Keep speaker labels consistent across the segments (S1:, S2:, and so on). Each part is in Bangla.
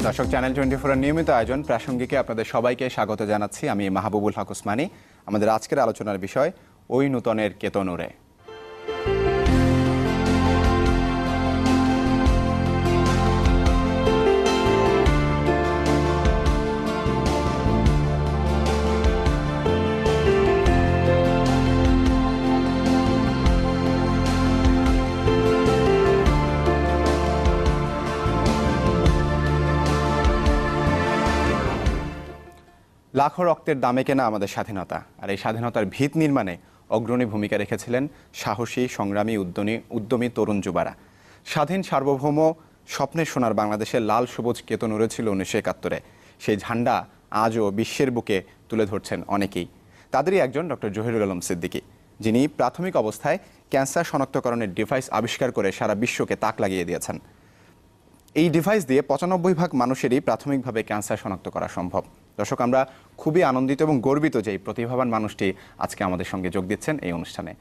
S1: দর্শক, চ্যানেল 24 এর নিয়মিত আয়োজন প্রাসঙ্গিকে আপনাদের সবাইকে স্বাগত জানাচ্ছি। আমি মাহবুবুল হক ওসমানী। আমাদের আজকের আলোচনার বিষয় ওই নূতনের কেতনুরে। লাখো রক্তের দামে কেনা আমাদের স্বাধীনতা, আর এই স্বাধীনতার ভিত নির্মাণে অগ্রণী ভূমিকা রেখেছিলেন সাহসী, সংগ্রামী, উদ্যমী তরুণ যুবারা। স্বাধীন, সার্বভৌম, স্বপ্নের সোনার বাংলাদেশের লাল সবুজ কেতন উড়েছিল 1971-এ। সেই ঝান্ডা আজও বিশ্বের বুকে তুলে ধরছেন অনেকেই। তাদেরই একজন ডক্টর জহিরুল আলম সিদ্দিকী, যিনি প্রাথমিক অবস্থায় ক্যান্সার শনাক্তকরণের ডিভাইস আবিষ্কার করে সারা বিশ্বকে তাক লাগিয়ে দিয়েছেন। এই ডিভাইস দিয়ে 95% মানুষেরই প্রাথমিকভাবে ক্যান্সার শনাক্ত করা সম্ভব। দর্শক, আমরা খুবই আনন্দিত এবং গর্বিত যে এই প্রতিভাবান মানুষটি আজকে আমাদের সঙ্গে যোগ দিচ্ছেন এই অনুষ্ঠানে।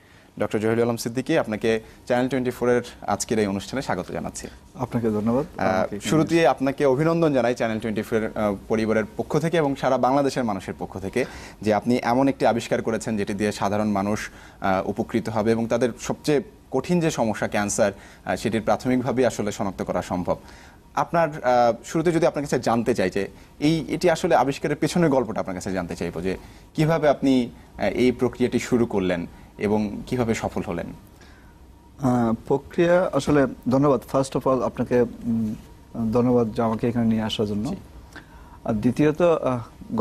S1: ডক্টর জহিরুল আলম সিদ্দিকী, আপনাকে চ্যানেল 24-এর আজকের এই অনুষ্ঠানে স্বাগত জানাচ্ছি।
S2: আপনাকে ধন্যবাদ।
S1: শুরুতে আপনাকে অভিনন্দন জানাই চ্যানেল 24-এর পরিবারের পক্ষ থেকে এবং সারা বাংলাদেশের মানুষের পক্ষ থেকে, যে আপনি এমন একটি আবিষ্কার করেছেন যেটি দিয়ে সাধারণ মানুষ উপকৃত হবে এবং তাদের সবচেয়ে কঠিন যে সমস্যা ক্যান্সার, সেটির প্রাথমিকভাবে আসলে শনাক্ত করা সম্ভব। আপনার শুরুতে যদি আপনার কাছে জানতে চাই যে এটি আসলে আবিষ্কারের পেছনের গল্পটা আপনার কাছে জানতে চাইবো, যে কিভাবে আপনি এই প্রক্রিয়াটি শুরু করলেন এবং কিভাবে সফল হলেন।
S2: প্রক্রিয়া আসলে ধন্যবাদ। ফার্স্ট অফ অল আপনাকে ধন্যবাদ যে আমাকে এখানে নিয়ে আসার জন্য। আর দ্বিতীয়ত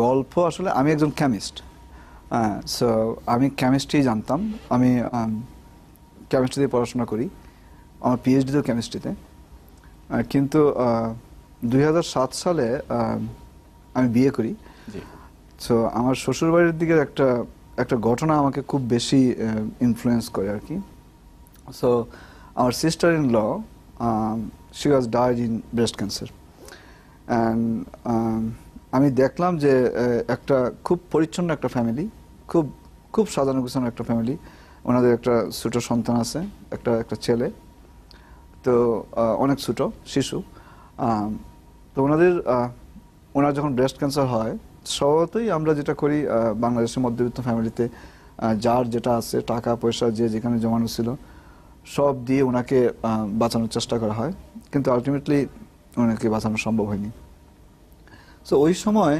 S2: গল্প, আসলে আমি একজন কেমিস্ট, সো আমি কেমিস্ট্রি জানতাম। আমি কেমিস্ট্রিতে পড়াশোনা করি, আমার পিএইচডিতেও কেমিস্ট্রিতে। কিন্তু 2007 সালে আমি বিয়ে করি। সো আমার শ্বশুরবাড়ির দিকের একটা ঘটনা আমাকে খুব বেশি ইনফ্লুয়েন্স করে আর কি। সো আমার sister in law, she was died in breast cancer. And আমি দেখলাম যে একটা খুব পরিচ্ছন্ন একটা ফ্যামিলি, খুব খুব সাজানো গুছানো একটা ফ্যামিলি। ওনাদের একটা ছোট সন্তান আছে, একটা ছেলে, তো অনেক ছোট শিশু। তো ওনার যখন ব্রেস্ট ক্যান্সার হয়, স্বভাবতই আমরা যেটা করি বাংলাদেশের মধ্যবিত্ত ফ্যামিলিতে, যার যেটা আছে, টাকা পয়সা যে যেখানে জমানো ছিল সব দিয়ে ওনাকে বাঁচানোর চেষ্টা করা হয়, কিন্তু আলটিমেটলি ওনাকে বাঁচানো সম্ভব হয়নি। সো ওই সময়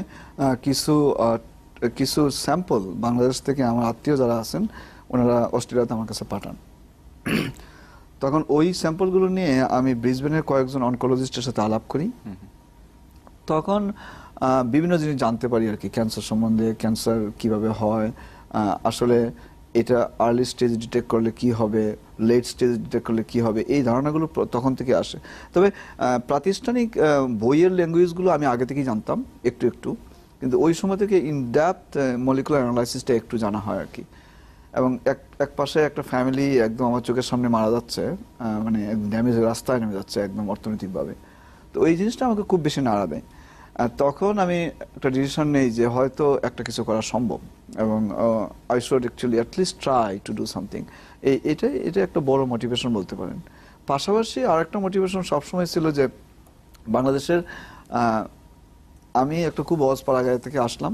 S2: কিছু স্যাম্পল বাংলাদেশ থেকে আমার আত্মীয় যারা আছেন, ওনারা অস্ট্রেলিয়াতে আমার কাছে পাঠান। তখন ওই স্যাম্পলগুলো নিয়ে আমি ব্রিসবেনের কয়েকজন অনকোলজিস্টের সাথে আলাপ করি। তখন বিভিন্ন জিনিস জানতে পারি আর কি, ক্যান্সার সম্বন্ধে, ক্যান্সার কিভাবে হয়, আসলে এটা আর্লি স্টেজ ডিটেক্ট করলে কি হবে, লেট স্টেজ ডিটেক্ট করলে কি হবে, এই ধারণাগুলো তখন থেকে আসে। তবে প্রাতিষ্ঠানিক বইয়ের ল্যাঙ্গুয়েজগুলো আমি আগে থেকেই জানতাম একটু, কিন্তু ওই সময় থেকে ইন ডেপথ মলিকুলার অ্যানালাইসিসটা একটু জানা হয় আর কি। এবং এক পাশে একটা ফ্যামিলি একদম আমার চোখের সামনে মারা যাচ্ছে, মানে ড্যামেজ রাস্তায় নেমে যাচ্ছে একদম অর্থনৈতিকভাবে। তো এই জিনিসটা আমাকে খুব বেশি নাড়া দেয়। তখন আমি একটা ডিসিশন নেই যে হয়তো একটা কিছু করা সম্ভব, এবং I should actually at least try to do something. এটা একটা বড় মোটিভেশন বলতে পারেন। পাশাপাশি আর একটা মোটিভেশন সবসময় ছিল যে বাংলাদেশের, আমি একটা খুব অজপাড়া গায়ে থেকে আসলাম,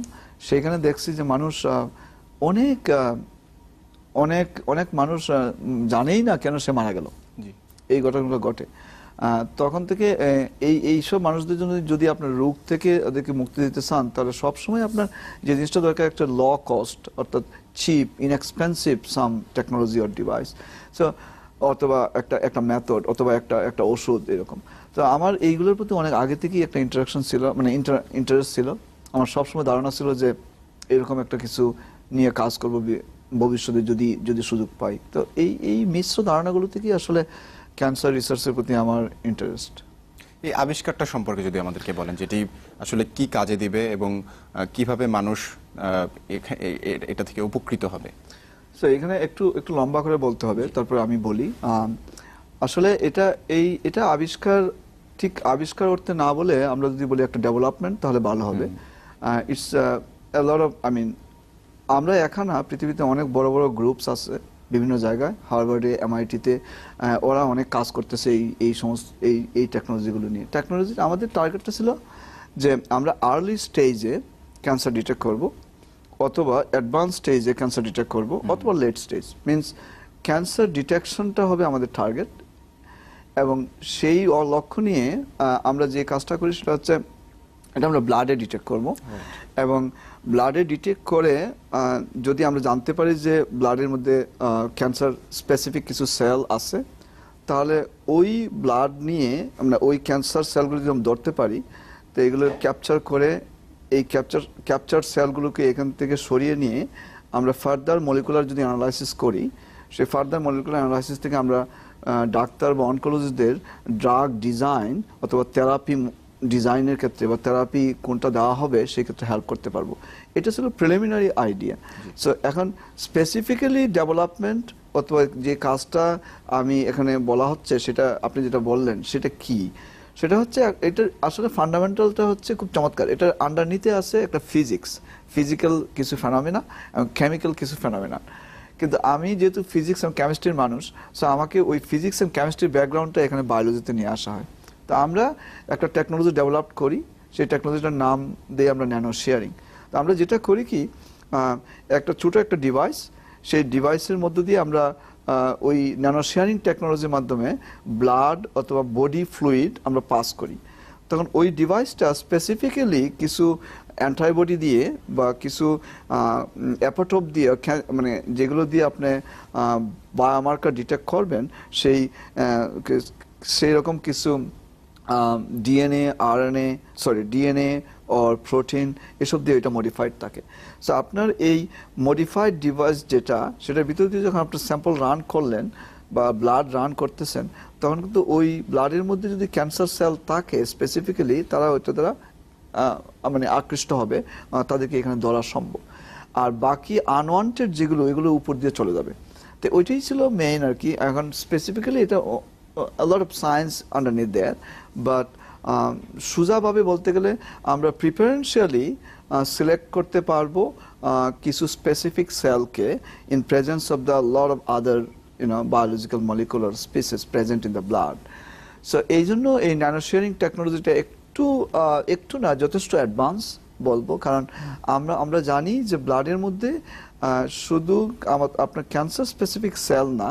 S2: সেইখানে দেখছি যে মানুষ অনেক মানুষ জানেই না কেন সে মারা গেল, এই ঘটনাগুলো ঘটে। তখন থেকে এইসব মানুষদের জন্য যদি আপনার রোগ থেকে ওদেরকে মুক্তি দিতে চান, তাহলে সবসময় আপনার যে জিনিসটা দরকার, একটা ল কস্ট, অর্থাৎ cheap, inexpensive some technology or device, so অথবা একটা মেথড, অথবা একটা ওষুধ, এরকম। তো আমার এইগুলোর প্রতি অনেক আগে থেকেই একটা ইন্টারাকশন ছিল, মানে ইন্টারেস্ট ছিল। আমার সবসময় ধারণা ছিল যে এরকম একটা কিছু নিয়ে কাজ করবো ভবিষ্যতে যদি সুযোগ পাই। তো এই মিশ্র ধারণাগুলো থেকেই আসলে ক্যান্সার রিসার্চের প্রতি আমার ইন্টারেস্ট।
S1: এই আবিষ্কারটা সম্পর্কে যদি আমাদেরকে বলেন, যেটি আসলে কি কাজে দিবে এবং কিভাবে মানুষ এটা থেকে উপকৃত হবে।
S2: সো এখানে একটু লম্বা করে বলতে হবে, তারপর আমি বলি। আসলে এটা আবিষ্কার করতে না বলে আমরা যদি বলি একটা ডেভেলপমেন্ট, তাহলে ভালো হবে। ইটস আ লট অফ, আমরা এখানে পৃথিবীতে অনেক বড় বড় গ্রুপস আছে, বিভিন্ন জায়গায়, হার্ভার্ডে, এমআইটিতে ওরা অনেক কাজ করতেছে এই সমস্ত এই টেকনোলজিগুলো নিয়ে। টেকনোলজি আমাদের টার্গেটটা ছিল যে আমরা আর্লি স্টেজে ক্যান্সার ডিটেক্ট করব, অথবা অ্যাডভান্স স্টেজে ক্যান্সার ডিটেক্ট করব, অথবা লেট স্টেজ। মিনস ক্যান্সার ডিটেকশনটা হবে আমাদের টার্গেট, এবং সেই লক্ষ্য নিয়ে আমরা যে কাজটা করি সেটা হচ্ছে এটা আমরা ব্লাডে ডিটেক্ট করব। এবং ব্লাডে ডিটেক্ট করে যদি আমরা জানতে পারি যে ব্লাডের মধ্যে ক্যান্সার স্পেসিফিক কিছু সেল আছে, তাহলে ওই ব্লাড নিয়ে আমরা ওই ক্যান্সার সেলগুলো যদি আমরা ধরতে পারি, তো এগুলো ক্যাপচার করে এই ক্যাপচার সেলগুলোকে এখান থেকে সরিয়ে নিয়ে আমরা ফার্দার মলিকুলার যদি অ্যানালাইসিস করি, সেই ফার্দার মলিকুলার অ্যানালাইসিস থেকে আমরা ডাক্তার বা অনকোলজিস্টদের ড্রাগ ডিজাইন অথবা থেরাপি ডিজাইনের ক্ষেত্রে বা থেরাপি কোনটা দেওয়া হবে সেক্ষেত্রে হেল্প করতে পারবো। এটা ছিল প্রিলিমিনারি আইডিয়া। সো এখন স্পেসিফিক্যালি ডেভেলপমেন্ট অথবা যে কাজটা আমি এখানে বলা হচ্ছে, সেটা আপনি যেটা বললেন সেটা কি, সেটা হচ্ছে এটার আসলে ফান্ডামেন্টালটা হচ্ছে খুব চমৎকার। এটার আন্ডারনিতে আছে একটা ফিজিক্যাল কিছু ফেনোমেনা এবং কেমিক্যাল কিছু ফেনোমেনা। কিন্তু আমি যেহেতু ফিজিক্স এবং কেমিস্ট্রির মানুষ, সো আমাকে ওই ফিজিক্স এবং কেমিস্ট্রির ব্যাকগ্রাউন্ডটা এখানে বায়োলজিতে নিয়ে আসা হয়। তো আমরা একটা টেকনোলজি ডেভেলপ করি, সেই টেকনোলজিটার নাম দিই আমরা ন্যানো শেয়ারিং। তো আমরা যেটা করি কি, একটা ছোটো একটা ডিভাইস, সেই ডিভাইসের মধ্য দিয়ে আমরা ওই ন্যানো শেয়ারিং টেকনোলজির মাধ্যমে ব্লাড অথবা বডি ফ্লুইড আমরা পাস করি। তখন ওই ডিভাইসটা স্পেসিফিক্যালি কিছু অ্যান্টিবডি দিয়ে বা কিছু অ্যাপোটোপ দিয়ে, মানে যেগুলো দিয়ে আপনি বায়োমার্কার ডিটেক্ট করবেন, সেই রকম কিছু ডিএনএ অর প্রোটিন এসব দিয়ে এটা মডিফাইড থাকে। সো আপনার এই মডিফাইড ডিভাইস যেটা, সেটার ভিতর দিয়ে যখন আপনার স্যাম্পল রান করলেন বা ব্লাড রান করতেছেন, তখন কিন্তু ওই ব্লাডের মধ্যে যদি ক্যান্সার সেল থাকে স্পেসিফিক্যালি, তারা ওইটা দ্বারা মানে আকৃষ্ট হবে, তাদেরকে এখানে ধরা সম্ভব। আর বাকি আনওয়ান্টেড যেগুলো, এগুলো উপর দিয়ে চলে যাবে। তো ওইটাই ছিল মেইন আর কি। এখন স্পেসিফিক্যালি এটা a lot of science underneath there, but সোজাভাবে বলতে গেলে আমরা প্রিফারেন্সিয়ালি সিলেক্ট করতে পারবো কিছু স্পেসিফিক সেলকে in presence of the lot of other biological molecular species present in the blood. So এই জন্য এই ন্যানো শেয়ারিং টেকনোলজিটা একটু না, যথেষ্ট অ্যাডভান্স বলবো। কারণ আমরা জানি যে ব্লাডের মধ্যে শুধু আপনার ক্যান্সার স্পেসিফিক সেল না,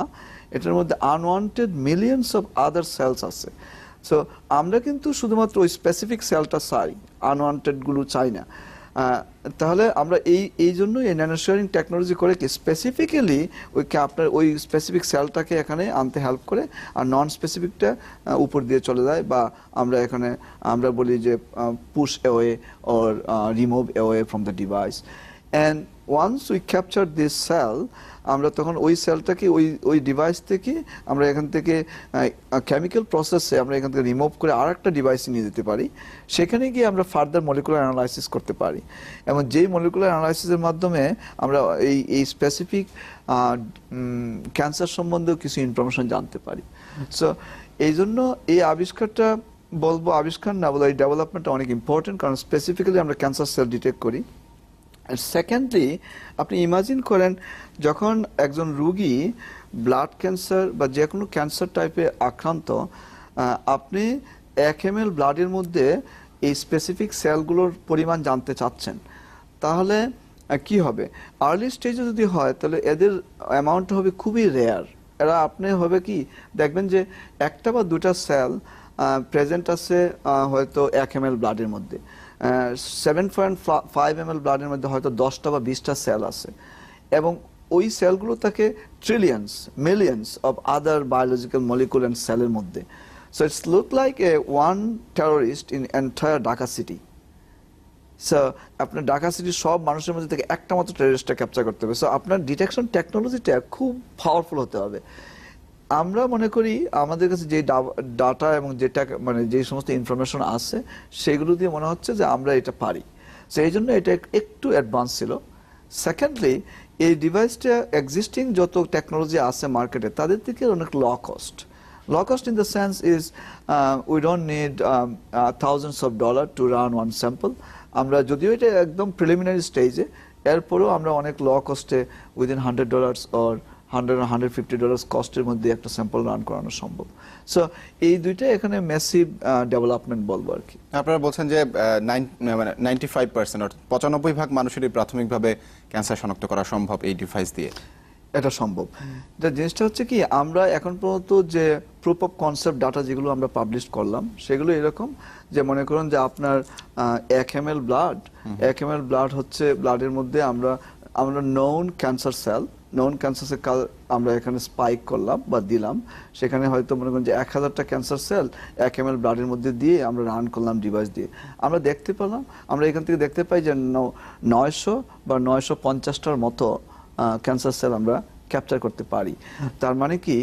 S2: এটার মধ্যে unwanted millions of other cells আছে। সো আমরা কিন্তু শুধুমাত্র ওই স্পেসিফিক সেলটা চাই, আনওয়ান্টেডগুলো চাই না। তাহলে আমরা এই জন্য এই ন্যানো শেয়ারিং টেকনোলজি করে কি স্পেসিফিক্যালি আপনার ওই স্পেসিফিক সেলটাকে এখানে আনতে হেল্প করে, আর নন স্পেসিফিকটা উপর দিয়ে চলে যায়, বা আমরা বলি যে push away or remove away from the device. And once we capture this cell, আমরা তখন ওই সেলটাকে ওই ডিভাইস থেকে আমরা এখান থেকে কেমিক্যাল প্রসেসে আমরা এখান থেকে রিমুভ করে আর একটা ডিভাইসে নিয়ে যেতে পারি। সেখানে গিয়ে আমরা ফার্দার মলিকুলার অ্যানালাইসিস করতে পারি, এবং যেই মলিকুলার অ্যানালাইসিসের মাধ্যমে আমরা এই স্পেসিফিক ক্যান্সার সম্বন্ধেও কিছু ইনফরমেশন জানতে পারি। সো এই জন্য এই আবিষ্কারটা বলবো, আবিষ্কার না বলে এই ডেভেলপমেন্টটা অনেক ইম্পর্টেন্ট, কারণ স্পেসিফিক্যালি আমরা ক্যান্সার সেল ডিটেক্ট করি। সেকেন্ডলি, আপনি ইমাজিন করেন যখন একজন রুগী ব্লাড ক্যান্সার বা যে কোনো ক্যান্সার টাইপে আক্রান্ত, আপনি 1 ml ব্লাডের মধ্যে এই স্পেসিফিক সেলগুলোর পরিমাণ জানতে চাচ্ছেন, তাহলে কি হবে? আর্লি স্টেজে যদি হয় তাহলে এদের অ্যামাউন্ট হবে খুবই রেয়ার। এরা আপনি হবে কি দেখবেন যে একটা বা দুটা সেল প্রেজেন্ট আছে হয়তো 1 ml ব্লাডের মধ্যে, 7.5 ml ব্লাডের মধ্যে হয়তো 10টা বা 20টা সেল আছে, এবং ওই সেলগুলো থাকে trillions millions of other biological molecule and সেলের মধ্যে। So it's look like one terrorist in entire Dhaka city. So আপনার ঢাকা সিটির সব মানুষের মধ্যে থেকে একটা মাত্র টেরোরিস্টটা ক্যাপচার করতে হবে। সো আপনার ডিটেকশন টেকনোলজিটা খুব পাওয়ারফুল হতে হবে। আমরা মনে করি আমাদের কাছে যে ডাটা এবং যেটা মানে যে সমস্ত ইনফরমেশন আছে, সেগুলো দিয়ে মনে হচ্ছে যে আমরা এটা পারি। সো এই জন্য এটা একটু অ্যাডভান্স ছিল। সেকেন্ডলি, এই ডিভাইসটা এক্সিস্টিং যত টেকনোলজি আছে মার্কেটে, তাদের থেকে অনেক ল cost in the sense is we don't need thousands of dollars to run one sample. আমরা যদিও এটা একদম প্রিলিমিনারি স্টেজে, এরপরেও আমরা অনেক ল কস্টে উইদিন $100 or $100 কস্টের মধ্যে একটা স্যাম্পল রান করানো সম্ভব। সো এই দুইটা এখানে ম্যাসিভ ডেভেলপমেন্ট বলবো আর কি।
S1: আপনারা বলছেন যে 95% অর্থাৎ 95% মানুষেরই প্রাথমিকভাবে ক্যান্সার শনাক্ত করা সম্ভব এই ডিভাইস দিয়ে।
S2: এটা সম্ভব। এটা জিনিসটা হচ্ছে কি, আমরা এখন পর্যন্ত যে প্রুফ অফ কনসেপ্ট ডাটা যেগুলো আমরা পাবলিশ করলাম সেগুলো এরকম যে মনে করুন যে আপনার 1 ml ব্লাড হচ্ছে ব্লাডের মধ্যে আমরা নোন ক্যান্সার সেল আমরা এখানে স্পাইক করলাম বা দিলাম, সেখানে হয়তো মনে করেন যে 1000টা ক্যান্সার সেল 1 ml ব্লাডের মধ্যে দিয়ে আমরা রান করলাম ডিভাইস দিয়ে, আমরা দেখতে পেলাম, আমরা এখান থেকে দেখতে পাই যে 900 বা 950টার মতো ক্যান্সার সেল আমরা ক্যাপচার করতে পারি। তার মানে কি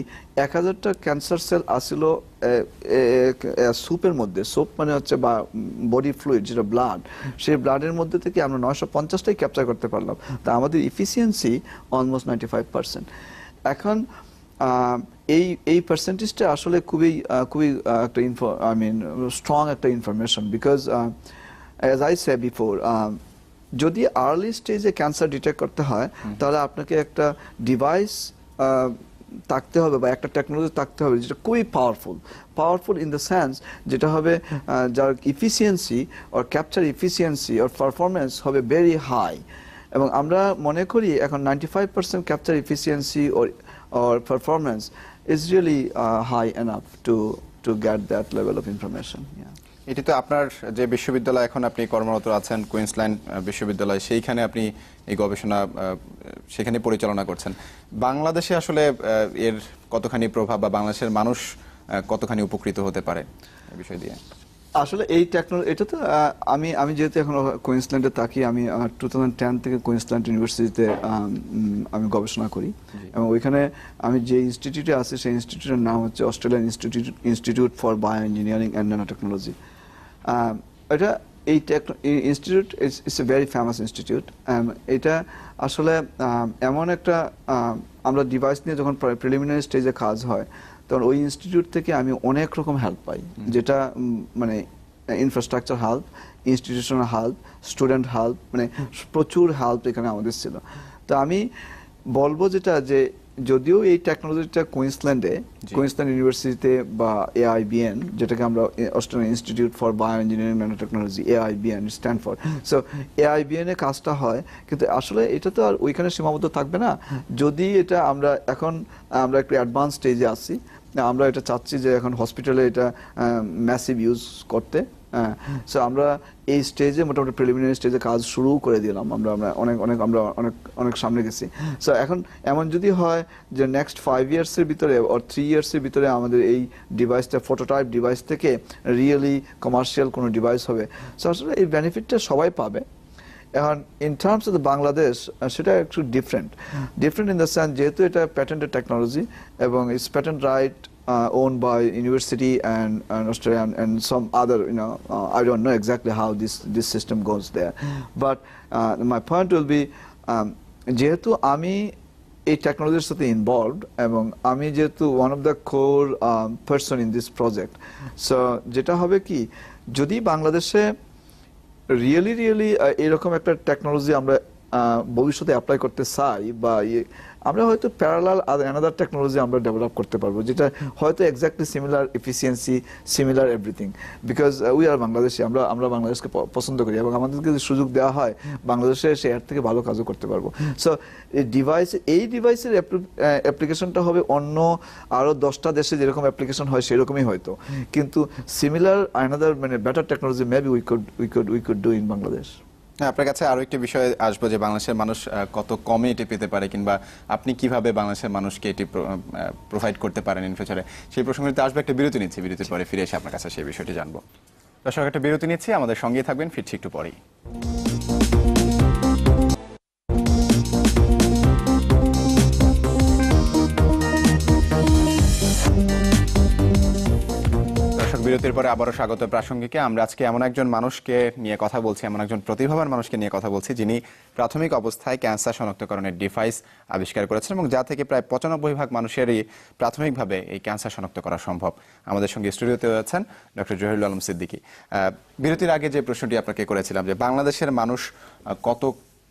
S2: 1000টা ক্যান্সার সেল আসিল সুপের মধ্যে, সুপ মানে হচ্ছে বা বডি ফ্লুইড যেটা ব্লাড, সেই ব্লাডের মধ্যে থেকে আমরা 950টাই ক্যাপচার করতে পারলাম। তা আমাদের ইফিসিয়েন্সি অলমোস্ট 95%। এখন এই পার্সেন্টেজটা আসলে খুবই একটা স্ট্রং একটা information, because as I say before, যদি আর্লি স্টেজে ক্যান্সার ডিটেক্ট করতে হয় তাহলে আপনাকে একটা ডিভাইস থাকতে হবে বা একটা টেকনোলজি থাকতে হবে যেটা খুবই পাওয়ারফুল ইন দ্য সেন্স যেটা হবে যার efficiency or capture efficiency or performance হবে ভেরি হাই। এবং আমরা মনে করি এখন 95% capture efficiency or performance is really high enough to get that level of information. Yeah.
S1: এটি তো আপনার যে বিশ্ববিদ্যালয় এখন আপনি কর্মরত আছেন, কুইন্সল্যান্ড বিশ্ববিদ্যালয়, সেইখানে আপনি এই গবেষণা সেখানে পরিচালনা করছেন। বাংলাদেশে আসলে এর কতখানি প্রভাব বা বাংলাদেশের মানুষ কতখানি উপকৃত হতে পারে এই বিষয় দিয়ে?
S2: আসলে এই টেকনোলজি এটা তো আমি যেহেতু এখন কুইন্সল্যান্ডে থাকি, আমি 2010 থেকে কুইন্সল্যান্ড ইউনিভার্সিটিতে আমি গবেষণা করি এবং ওইখানে আমি যে ইনস্টিটিউটে আছি সেই ইনস্টিটিউটের নাম হচ্ছে Australian institute for bio engineering and nano technology. এটা এই institute it's a very famous institute. এটা আসলে এমন একটা আমরা ডিভাইস নিয়ে যখন প্রিলিমিনারি স্টেজে কাজ হয় তখন ওই ইনস্টিটিউট থেকে আমি অনেক রকম হেল্প পাই, যেটা মানে infrastructure help, institutional help, student help, মানে প্রচুর হেল্প এখানে আমাদের ছিল। তো আমি বলবো যেটা যে যদিও এই টেকনোলজিটা কুইন্সল্যান্ড ইউনিভার্সিটিতে বা AIBN, যেটাকে আমরা Australian institute for bio engineering nano technology AIBN stand for, so AIBN এ কাজটা হয়, কিন্তু আসলে এটা তো আর ওইখানে সীমাবদ্ধ থাকবে না। যদি এটা আমরা একটু অ্যাডভান্স স্টেজে আসি, আমরা এটা চাচ্ছি যে এখন হসপিটালে এটা ম্যাসিভ ইউজ করতে, সো আমরা এই স্টেজে মোটামুটি প্রিলিমিনারি স্টেজে কাজ শুরু করে দিলাম, আমরা অনেক সামনে গেছি। সো এখন এমন যদি হয় যে নেক্সট 5 ইয়ার্সের ভিতরে অর 3 ইয়ার্সের ভিতরে আমাদের এই ডিভাইসটা প্রোটোটাইপ ডিভাইস থেকে রিয়েলি কমার্শিয়াল কোনো ডিভাইস হবে, সো আসলে এই বেনিফিটটা সবাই পাবে। এখন in terms of the Bangladesh সেটা একটু ডিফারেন্ট ইন দ্য সেন্স যেহেতু এটা প্যাটেন্টেড টেকনোলজি এবং it's patent right owned by university and Australia and some other, I don't know exactly how this system goes there, but my point will be যেহেতু আমি এই টেকনোলজির সাথে ইনভলভড এবং আমি যেহেতু one of the core person in this project, so যেটা হবে কি যদি বাংলাদেশে রিয়েলি এরকম একটা টেকনোলজি আমরা ভবিষ্যতে অ্যাপ্লাই করতে চাই বা আমরা হয়তো প্যারালাল অ্যানাদার টেকনোলজি আমরা ডেভেলপ করতে পারবো যেটা হয়তো exactly similar efficiency, similar everything, because we are Bangladeshi, আমরা বাংলাদেশকে পছন্দ করি এবং আমাদেরকে যদি সুযোগ দেওয়া হয় বাংলাদেশে সে এর থেকে ভালো কাজও করতে পারবো। সো এই ডিভাইসের অ্যাপ্লিকেশনটা হবে অন্য আরও 10টা দেশে যেরকম অ্যাপ্লিকেশন হয় সেরকমই হয়তো, কিন্তু সিমিলার অ্যানাদার মানে better technology maybe we could do in Bangladesh.
S1: হ্যাঁ, আপনার কাছে আরো একটি বিষয় আসবো যে বাংলাদেশের মানুষ কত কমে এটি পেতে পারে কিংবা আপনি কিভাবে বাংলাদেশের মানুষকে এটি প্রোভাইড করতে পারেন ইন ফিউচারে, সেই প্রসঙ্গে আসবে। একটা বিরতি নিচ্ছি, বিরতির পরে ফিরে এসে আপনার কাছে সেই বিষয়টি জানবো। দর্শক, একটা বিরতি নিচ্ছি, আমাদের সঙ্গেই থাকবেন, ফিরছি একটু পরেই। বিরতির পরে আবারও স্বাগত প্রাসঙ্গিকে। আমরা আজকে এমন একজন মানুষকে নিয়ে কথা বলছি, এমন একজন প্রতিভাবান মানুষকে নিয়ে কথা বলছি যিনি প্রাথমিক অবস্থায় ক্যান্সার শনাক্তকরণের ডিভাইস আবিষ্কার করেছেন এবং যা থেকে প্রায় 95% মানুষেরই প্রাথমিকভাবে এই ক্যান্সার শনাক্ত করা সম্ভব। আমাদের সঙ্গে স্টুডিওতে আছেন ডক্টর জহিরুল আলম সিদ্দিকী। বিরতির আগে যে প্রশ্নটি আপনাকে করেছিলাম যে বাংলাদেশের মানুষ কত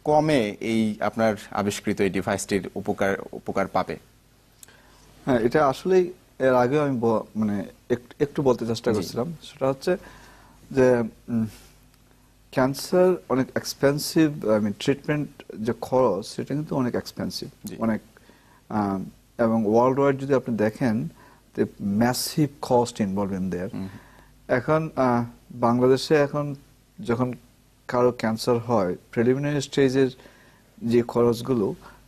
S1: কমে এই আপনার আবিষ্কৃত এই ডিভাইসটির উপকার পাবে?
S2: হ্যাঁ, এটা আসলেই এর আগেও আমি মানে একটু বলতে চেষ্টা করছিলাম। সেটা হচ্ছে যে ক্যান্সার অনেক এক্সপেন্সিভ, ট্রিটমেন্ট যে খরচ সেটা কিন্তু অনেক এক্সপেন্সিভ, অনেক, এবং ওয়ার্ল্ড ওয়াইড যদি আপনি দেখেন massive cost involve in their. এখন বাংলাদেশে এখন যখন কারো ক্যান্সার হয়, প্রিলিমিনারি স্টেজের যে খরচগুলো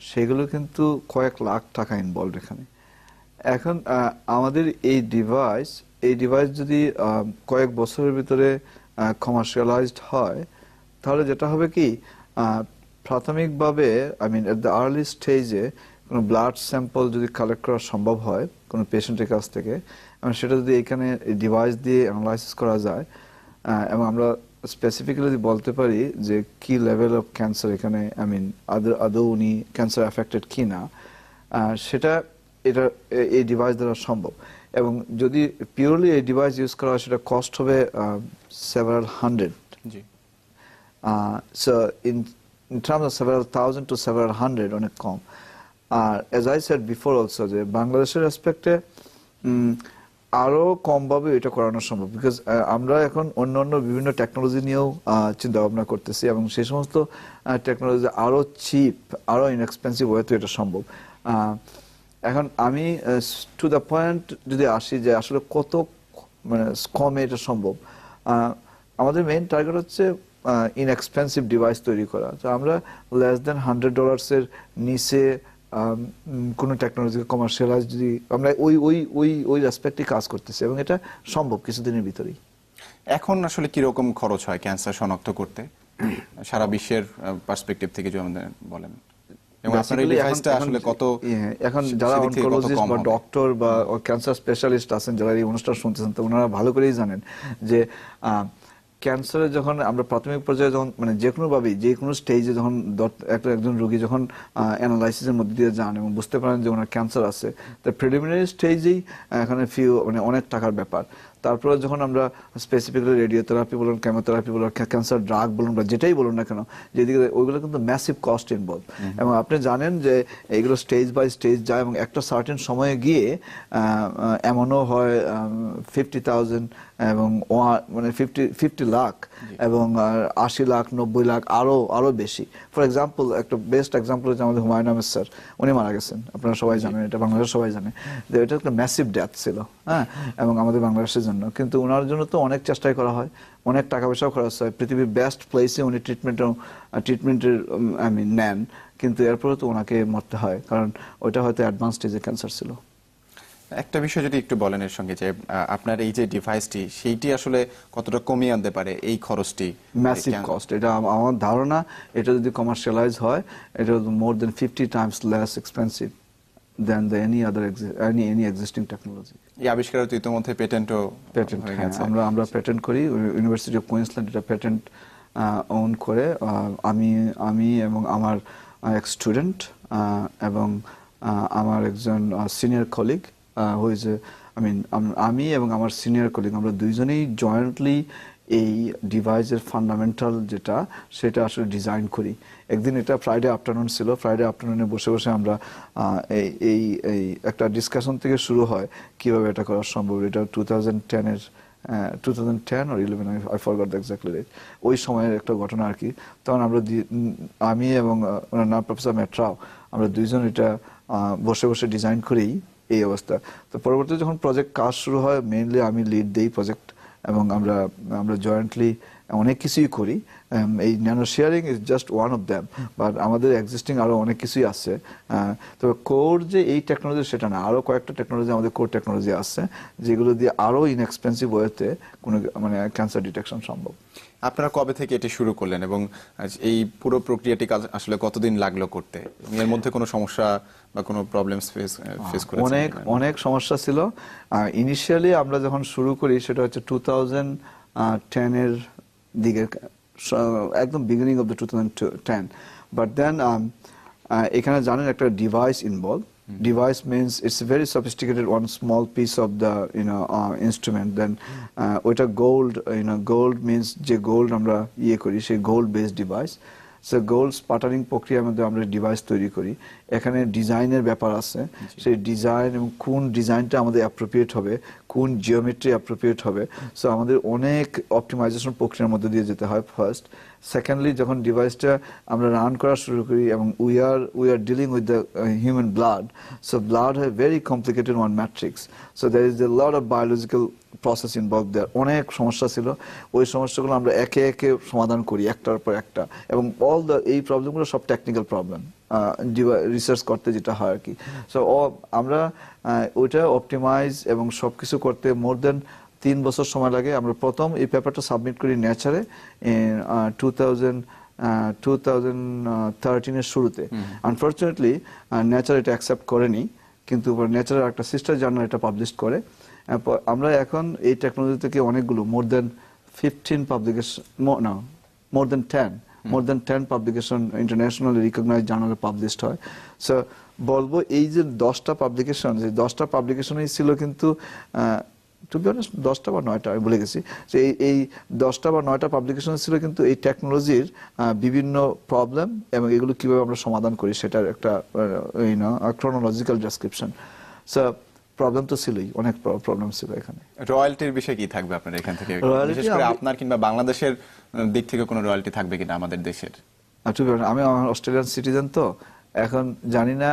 S2: সেগুলো কিন্তু কয়েক লাখ টাকা ইনভলভ এখানে। এখন আমাদের এই ডিভাইস যদি কয়েক বছরের ভিতরে কমার্শিয়ালাইজড হয়, তাহলে যেটা হবে কি, প্রাথমিকভাবে এট দ্য আর্লি স্টেজে কোনো ব্লাড স্যাম্পল যদি কালেক্ট করা সম্ভব হয় কোনো পেশেন্টের কাছ থেকে, এবং সেটা যদি এখানে ডিভাইস দিয়ে অ্যানালাইসিস করা যায়, এবং আমরা স্পেসিফিক্যালি যদি বলতে পারি যে কি লেভেল অফ ক্যান্সার এখানে, আদৌ উনি ক্যান্সার অ্যাফেক্টেড কি না, সেটা এই ডিভাইস দ্বারা সম্ভব। এবং যদি পিওরলি এই ডিভাইস ইউজ করা হয়, সেটা কস্ট হবে several hundred. So in terms of several thousand to several hundred, অনেক কম। আর as I said before also, যে বাংলাদেশের রেসপেক্টে আরো কমভাবে এটা করানো সম্ভব, বিকজ আমরা এখন অন্য বিভিন্ন টেকনোলজি নিয়েও চিন্তা ভাবনা করতেছি, এবং সেই সমস্ত টেকনোলজি আরো চিপ, আরো ইনএক্সপেন্সিভ ওয়েতে এটা সম্ভব। এখন আমি টু দ্য পয়েন্ট যদি আসি যে আসলে কত কমে এটা সম্ভব, আমাদের মেইন টার্গেট হচ্ছে ইনএক্সপেন্সিভ ডিভাইস তৈরি করা। তো আমরা লেস দেন $100 নিচে কোনো টেকনোলজিকে কমার্শিয়ালাইজ যদি আমরা ওই রেসপেক্টে কাজ করতেছি, এবং এটা সম্ভব কিছুদিনের ভিতরেই।
S1: এখন আসলে কিরকম খরচ হয় ক্যান্সার শনাক্ত করতে সারা বিশ্বের পার্সপেক্টিভ থেকে যদি আমাদের বলেন?
S2: এখন যারা অনকোলজিস্ট বা ডক্টর বা ক্যান্সার স্পেশালিস্ট আছেন, যারা এই অনুষ্ঠান শুনতেছেন, তো ওনারা ভালো করেই জানেন যে ক্যান্সারে যখন আমরা প্রাথমিক পর্যায়ে যখন যে কোনো ভাবে যে কোনো স্টেজে যখন একজন রোগী যখন অ্যানালাইসিসের মধ্যে দিয়ে যান এবং বুঝতে পারেন যে ওনার ক্যান্সার আছে, তো প্রিলিমিনারি স্টেজেই এখানে অনেক টাকার ব্যাপার। তারপরে যখন আমরা স্পেসিফিক্যালি রেডিওথেরাপি বলুন, কেমোথেরাপি বলুন, ক্যান্সার ড্রাগ বলুন বা যেটাই বলুন না কেন, যেদিকে ওইগুলো কিন্তু ম্যাসিভ কস্ট ইনভলভ। এবং আপনি জানেন যে এইগুলো স্টেজ বাই স্টেজ যায়, এবং একটা সার্টেন সময়ে গিয়ে এমনও হয় 50,000 এবং 50 লাখ এবং 80 লাখ, 90 লাখ, আরো বেশি। ফর এক্সাম্পল, একটা বেস্ট এক্সাম্পল হচ্ছে আমাদের হুমায়ুন আহমেদ স্যার, উনি মারা গেছেন, আপনারা সবাই জানেন, এটা বাংলাদেশ সবাই জানে যে এটা একটা ম্যাসিভ ডেথ ছিল, হ্যাঁ, এবং আমাদের বাংলাদেশের জন্য। কিন্তু ওনার জন্য তো অনেক চেষ্টাই করা হয়, অনেক টাকা পয়সাও খরচ হয়, পৃথিবীর বেস্ট প্লেসে উনি ট্রিটমেন্টের নেন, কিন্তু এরপরে তো ওনাকে মরতে হয়, কারণ ওইটা হয়তো অ্যাডভান্স স্টেজে ক্যান্সার ছিল।
S1: একটা বিষয় যদি একটু বলেন এর সঙ্গে, যে আপনার এই যে ডিভাইসটি, সেইটি আসলে কতটা কমিয়ে আনতে পারে এই খরচটি?
S2: ম্যাসিভ কস্ট, এটা আমার ধারণা, এটা যদি কমার্শিয়ালাইজ হয়, এটা মোর দেন 50 times less expensive than any existing technology.
S1: এই আবিষ্কার তো ইতিমধ্যে পেটেন্ট হয়ে গেছে।
S2: আমরা পেটেন্ট করি, ইউনিভার্সিটি অফ কুইন্সল্যান্ড এটা পেটেন্ট ওন করে। আমি এবং আমার এক স্টুডেন্ট এবং আমার একজন সিনিয়র কলিগ, আমি এবং আমার সিনিয়র কলিগ, আমরা দুইজনেই জয়েন্টলি এই ডিভাইসের ফান্ডামেন্টাল যেটা, সেটা আসলে ডিজাইন করি। একদিন এটা ফ্রাইডে আফটারনুন ছিল, ফ্রাইডে আফটারনুনে বসে বসে আমরা এই একটা ডিসকাশন থেকে শুরু হয় কিভাবে এটা করা সম্ভব। এটা 2010 or 11, I forgot the exact date, ওই সময়ের একটা ঘটনা আর কি। তখন আমি এবং ওনার নাম প্রফেসর মেট্রাও, আমরা দুইজন এটা বসে বসে ডিজাইন করেই এই অবস্থা। তো পরবর্তীতে যখন প্রজেক্ট কাজ শুরু হয়, মেইনলি আমি লিড দেই প্রজেক্ট, এবং আমরা জয়েন্টলি অনেক কিছুই করি। এই nano sharing is just one of them, but আমাদের এক্সিস্টিং আরো অনেক কিছুই আছে। তবে কোর যে এই টেকনোলজি সেটা না, আরো কয়েকটা টেকনোলজি আমাদের কোর টেকনোলজি আছে, যেগুলো দিয়ে আরো ইনএক্সপেন্সিভ ওয়েতে কোনো ক্যান্সার ডিটেকশন সম্ভব।
S1: আপনারা কবে থেকে এটি শুরু করলেন, এবং এই পুরো প্রক্রিয়াটি কাজ আসলে কতদিন লাগলো করতে? এর মধ্যে কোনো সমস্যা বা কোনো প্রবলেমস ফেস করেছেন?
S2: অনেক সমস্যা ছিল। ইনিশিয়ালি আমরা যখন শুরু করি সেটা হচ্ছে 2010 এর দিকে, একদম beginning of the 2010। But then এখানে জানেন একটা device involve. Device means it's a very sophisticated one small piece of the instrument. Then ওইটা gold means যে gold আমরা ইয়ে করি, সেই gold based device. So gold sputtering প্রক্রিয়ার মধ্যে আমরা ডিভাইস তৈরি করি, এখানে ডিজাইনের ব্যাপার আছে, সেই ডিজাইন এবং কোন ডিজাইনটা আমাদের অ্যাপ্রোপ্রিয়েট হবে, কোন জিওমেট্রি অ্যাপ্রোপ্রিয়েট হবে, সো আমাদের অনেক অপটিমাইজেশন প্রক্রিয়ার মধ্যে দিয়ে যেতে হয় ফার্স্ট। সেকেন্ডলি যখন ডিভাইসটা আমরা রান করা শুরু করি এবং we are dealing with the human blood, so blood have very complicated one matrix, so there is a lot of biological process involve there. অনেক সমস্যা ছিল, ওই সমস্যাগুলো আমরা একে একে সমাধান করি একটার পর একটা, এবং এই প্রবলেমগুলো সব টেকনিক্যাল প্রবলেম রিসার্চ করতে যেটা হয় আর কি। সো আমরা ওইটা অপটিমাইজ এবং সবকিছু করতে মোর দেন 3 বছর সময় লাগে। আমরা প্রথম এই পেপারটা সাবমিট করি নেচারে 2013 এর শুরুতে। আনফরচুনেটলি নেচার এটা অ্যাকসেপ্ট করেনি, কিন্তু নেচারের একটা সিস্টার জার্নাল এটা পাবলিশ করে। আমরা এখন এই টেকনোলজি থেকে অনেকগুলো মোর দেন 10 পাবলিকেশন ইন্টারন্যাশনালি রিকগনাইজড জার্নালে পাবলিশড হয়। সো বলবো এই যে 10টা পাবলিকেশন, যে 10টা পাবলিকেশনই ছিল কিন্তু টু বি অনেস্ট 10টা বা 9টা আমি ভুলে গেছি, যে এই 10টা বা 9টা পাবলিকেশন ছিল কিন্তু এই টেকনোলজির বিভিন্ন প্রবলেম এবং এগুলো কিভাবে আমরা সমাধান করি সেটার একটা ক্রোনোলজিক্যাল ডেসক্রিপশন। সো প্রবলেম তো ছিলই, অনেক প্রবলেম ছিল এখানে।
S1: রয়্যালটির বিষয় কি থাকবে আপনার এখান থেকে, বিশেষ করে আপনার কিংবা বাংলাদেশের দিক থেকে কোনো রয়্যালটি থাকবে কিনা আমাদের দেশের?
S2: আমি অস্ট্রেলিয়ান সিটিজেন, তো এখন জানি না,